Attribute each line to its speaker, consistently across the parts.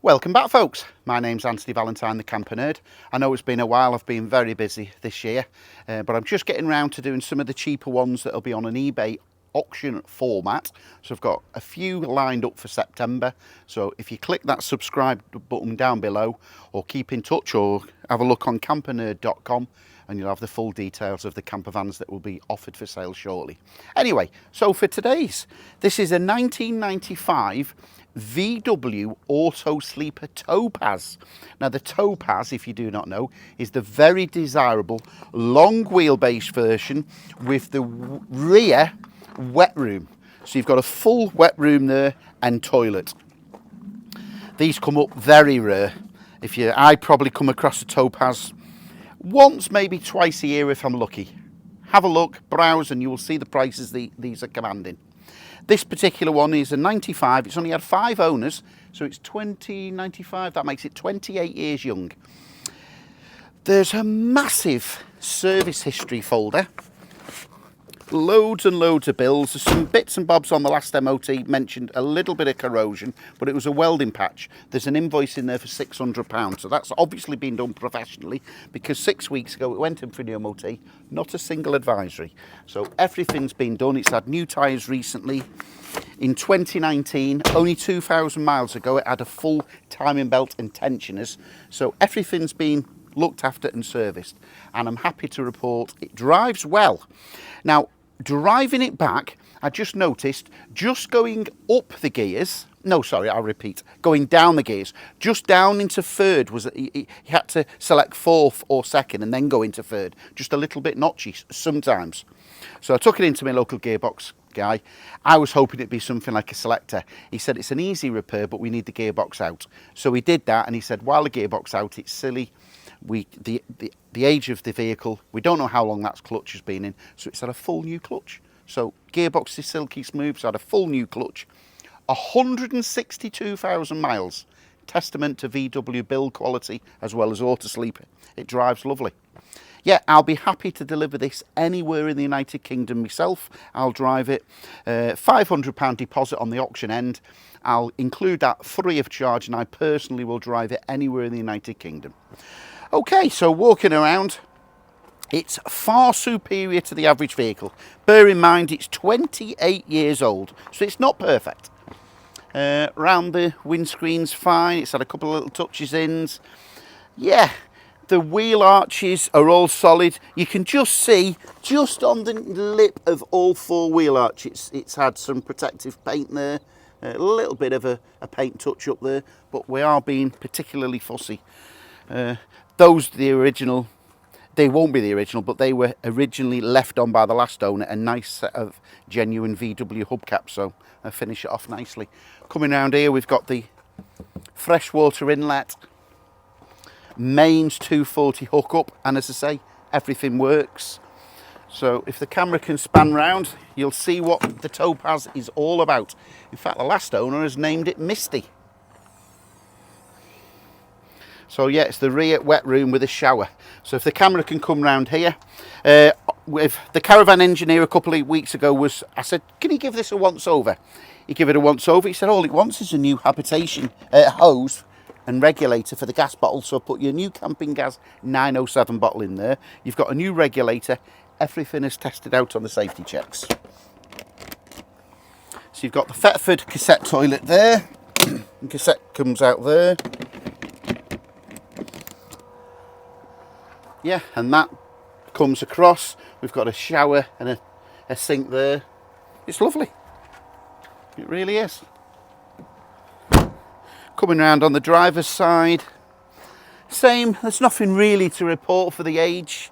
Speaker 1: Welcome back, folks. My name's Anthony Valentine, the Camper Nerd. I know it's been a while, I've been very busy this year, but I'm just getting around to doing some of the cheaper ones that'll be on an eBay auction format. So I've got a few lined up for September. So if you click that subscribe button down below, or keep in touch, or have a look on campernerd.com, and you'll have the full details of the camper vans that will be offered for sale shortly. Anyway, so for today's, this is a 1995 VW Autosleeper Topaz. Now the Topaz, if you do not know, is the very desirable long wheelbase version with the rear wet room. So you've got a full wet room there and toilet. These come up very rare. I probably come across a Topaz once, maybe twice a year if I'm lucky. Have a look, browse, and you will see the prices these are commanding. This particular one is a 95, it's only had 5 owners, so it's 2095, that makes it 28 years young. There's a massive service history folder, loads and loads of bills. There's some bits and bobs on the last MOT, mentioned a little bit of corrosion, but it was a welding patch. There's an invoice in there for £600, so that's obviously been done professionally, because 6 weeks ago it went in for the MOT, not a single advisory. So everything's been done. It's had new tyres recently. In 2019, only 2,000 miles ago, it had a full timing belt and tensioners, so everything's been looked after and serviced, and I'm happy to report it drives well. Now, driving it back, I just noticed, just going up the gears, no, sorry, I'll repeat, going down the gears, just down into third, he had to select fourth or second and then go into third, just a little bit notchy sometimes. So I took it into my local gearbox guy. I was hoping it'd be something like a selector. He said it's an easy repair, but we need the gearbox out. So we did that, and he said, while the gearbox out, it's silly. The age of the vehicle, we don't know how long that clutch has been in, so it's had a full new clutch. So gearbox is silky smooth, so had a full new clutch. 162,000 miles, testament to VW build quality as well as Autosleeper. It drives lovely. Yeah, I'll be happy to deliver this anywhere in the United Kingdom myself. I'll drive it. £500 deposit on the auction end. I'll include that free of charge, and I personally will drive it anywhere in the United Kingdom. Okay, so walking around, it's far superior to the average vehicle. Bear in mind, it's 28 years old, so it's not perfect. Round the windscreen's fine. It's had a couple of little touches in. Yeah. The wheel arches are all solid. You can just see, just on the lip of all 4 wheel arches, it's had some protective paint there. A little bit of a paint touch up there, but we are being particularly fussy. Those, the original, they won't be the original, but they were originally left on by the last owner, a nice set of genuine VW hubcaps, so I finish it off nicely. Coming around here, we've got the freshwater inlet, mains 240 hookup, and as I say, everything works. So if the camera can span round, you'll see what the Topaz is all about. In fact, the last owner has named it Misty. So yeah, it's the rear wet room with a shower. So if the camera can come round here, with the caravan engineer a couple of weeks ago I said, can you give this a once over? He gave it a once over. He said all it wants is a new habitation hose and regulator for the gas bottle. So put your new camping gas 907 bottle in there. You've got a new regulator. Everything is tested out on the safety checks. So you've got the Thetford cassette toilet there. The cassette comes out there. Yeah, and that comes across. We've got a shower and a sink there. It's lovely. It really is. Coming around on the driver's side, same, there's nothing really to report for the age.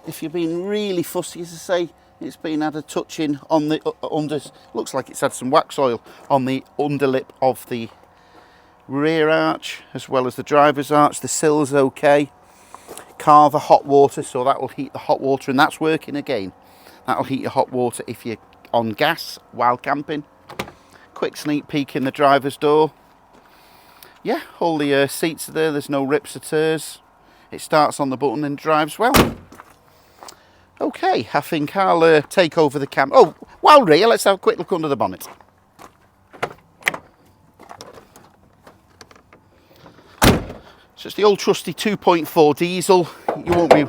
Speaker 1: If you've been really fussy, as I say, it's been had a touch in on the looks like it's had some wax oil on the underlip of the rear arch, as well as the driver's arch. The sill's okay. Carver hot water, so that will heat the hot water, and that's working again. That'll heat your hot water if you're on gas while camping. Quick sneak peek in the driver's door. Yeah, all the seats are there, there's no rips or tears. It starts on the button and drives well. Okay, I think I'll take over the camera. Oh, while we're here, let's have a quick look under the bonnet. So it's the old trusty 2.4 diesel. You won't be,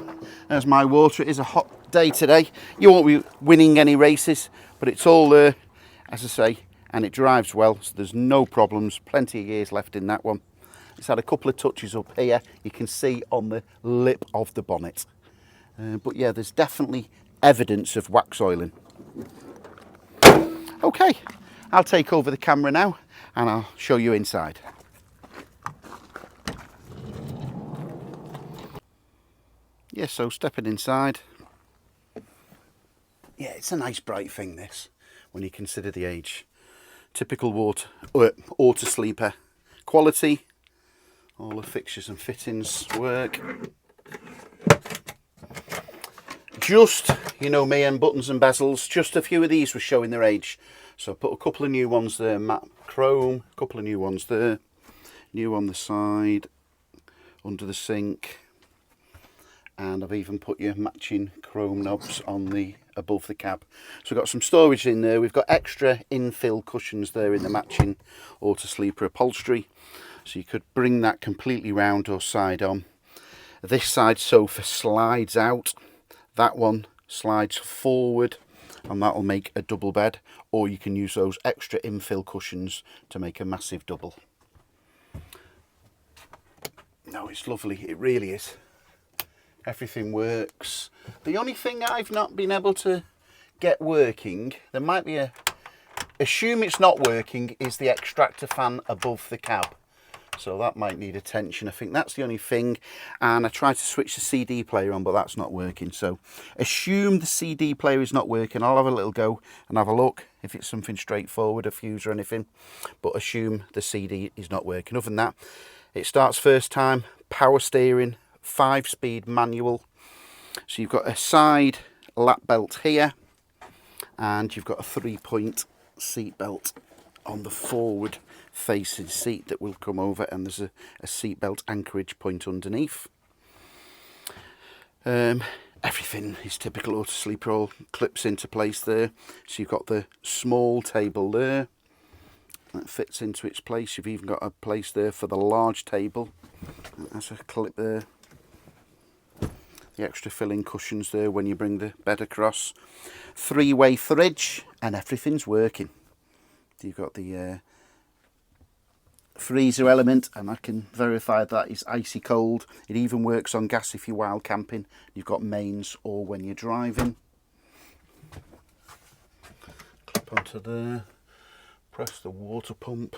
Speaker 1: as my water, it is a hot day today, you won't be winning any races, but it's all there, as I say, and it drives well, so there's no problems, plenty of years left in that one. It's had a couple of touches up here, you can see on the lip of the bonnet. But yeah, there's definitely evidence of wax oiling. Okay, I'll take over the camera now and I'll show you inside. Yeah, so stepping inside. Yeah, it's a nice bright thing, this, when you consider the age. Typical Autosleeper quality. All the fixtures and fittings work. Just, you know me and buttons and bezels, just a few of these were showing their age. So I put a couple of new ones there, matte chrome, a couple of new ones there. New on the side, under the sink. And I've even put your matching chrome knobs on the above the cab. So we've got some storage in there. We've got extra infill cushions there in the matching Autosleeper upholstery. So you could bring that completely round or side on. This side sofa slides out. That one slides forward, and that'll make a double bed. Or you can use those extra infill cushions to make a massive double. No, it's lovely. It really is. Everything works. The only thing I've not been able to get working, there might be assume it's not working, is the extractor fan above the cab. So that might need attention. I think that's the only thing. And I tried to switch the CD player on, but that's not working. So assume the CD player is not working. I'll have a little go and have a look if it's something straightforward, a fuse or anything. But assume the CD is not working. Other than that, it starts first time, power steering, 5-speed manual. So you've got a side lap belt here, and you've got a 3-point seat belt on the forward facing seat that will come over, and there's a seat belt anchorage point underneath. Everything is typical Autosleeper, all clips into place there. So you've got the small table there that fits into its place. You've even got a place there for the large table. That's a clip there. The extra filling cushions there when you bring the bed across. 3-way fridge, and everything's working. You've got the freezer element, and I can verify that is icy cold. It even works on gas if you're wild camping. You've got mains or when you're driving. Clip onto there, press the water pump,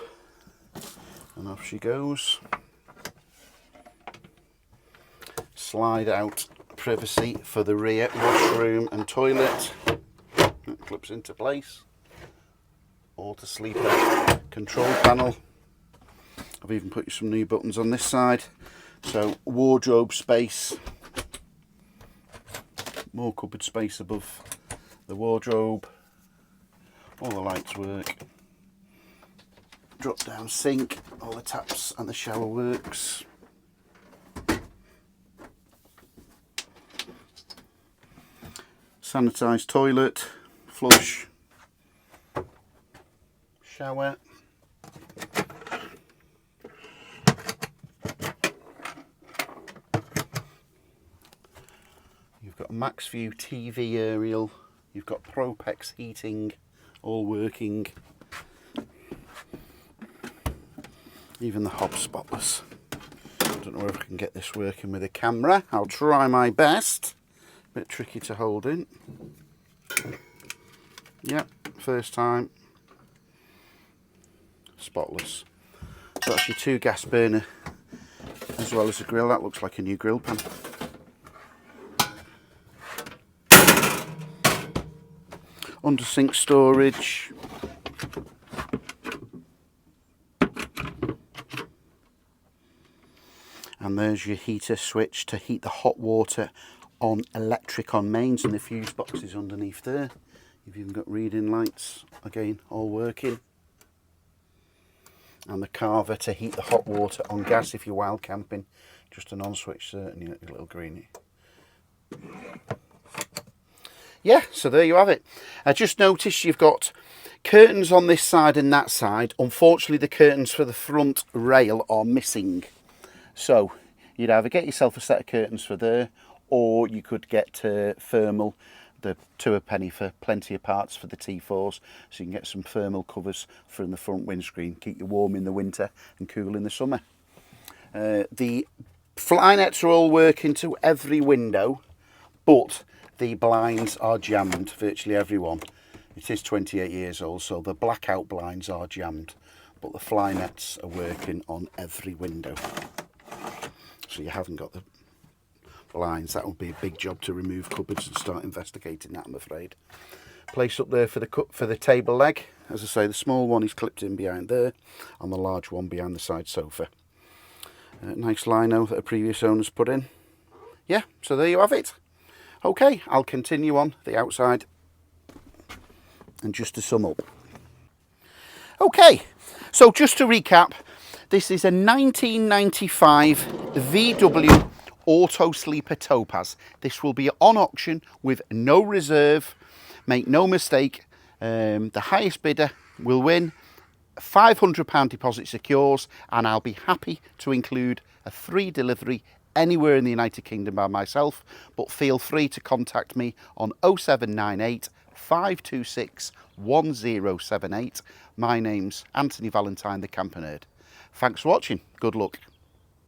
Speaker 1: and off she goes. Slide out privacy for the rear washroom and toilet. It clips into place. Autosleeper control panel. I've even put you some new buttons on this side. So wardrobe space, more cupboard space above the wardrobe. All the lights work. Drop down sink, all the taps and the shower works. Sanitised toilet, flush, shower. You've got a max view TV aerial, you've got Propex heating, all working. Even the hob spotless. I don't know if I can get this working with a camera. I'll try my best. Bit tricky to hold in. Yep, first time. Spotless. So that's your 2 gas burner as well as a grill. That looks like a new grill pan. Under sink storage. And there's your heater switch to heat the hot water on electric on mains, and the fuse box is underneath there. You've even got reading lights, again, all working. And the carver to heat the hot water on gas if you're wild camping. Just an on switch there, and your little greenie. Yeah, so there you have it. I just noticed you've got curtains on this side and that side. Unfortunately, the curtains for the front rail are missing. So You'd either get yourself a set of curtains for there, or you could get thermal, the 2 a penny for plenty of parts for the T4s, so you can get some thermal covers from the front windscreen, keep you warm in the winter and cool in the summer. The fly nets are all working to every window, but the blinds are jammed, virtually everyone. It is 28 years old, so the blackout blinds are jammed, but the fly nets are working on every window. So you haven't got the blinds. That would be a big job to remove cupboards and start investigating that, I'm afraid. Place up there for the table leg. As I say, the small one is clipped in behind there, and the large one behind the side sofa. Nice lino that a previous owner's put in. Yeah, so there you have it. Okay, I'll continue on the outside. And just to sum up. Okay, so just to recap, this is a 1995 VW Autosleeper Topaz. This will be on auction with no reserve. Make no mistake, the highest bidder will win. £500 deposit secures, and I'll be happy to include a free delivery anywhere in the United Kingdom by myself, but feel free to contact me on 0798 526 1078. My name's Anthony Valentine, the Camper Nerd. Thanks for watching. Good luck.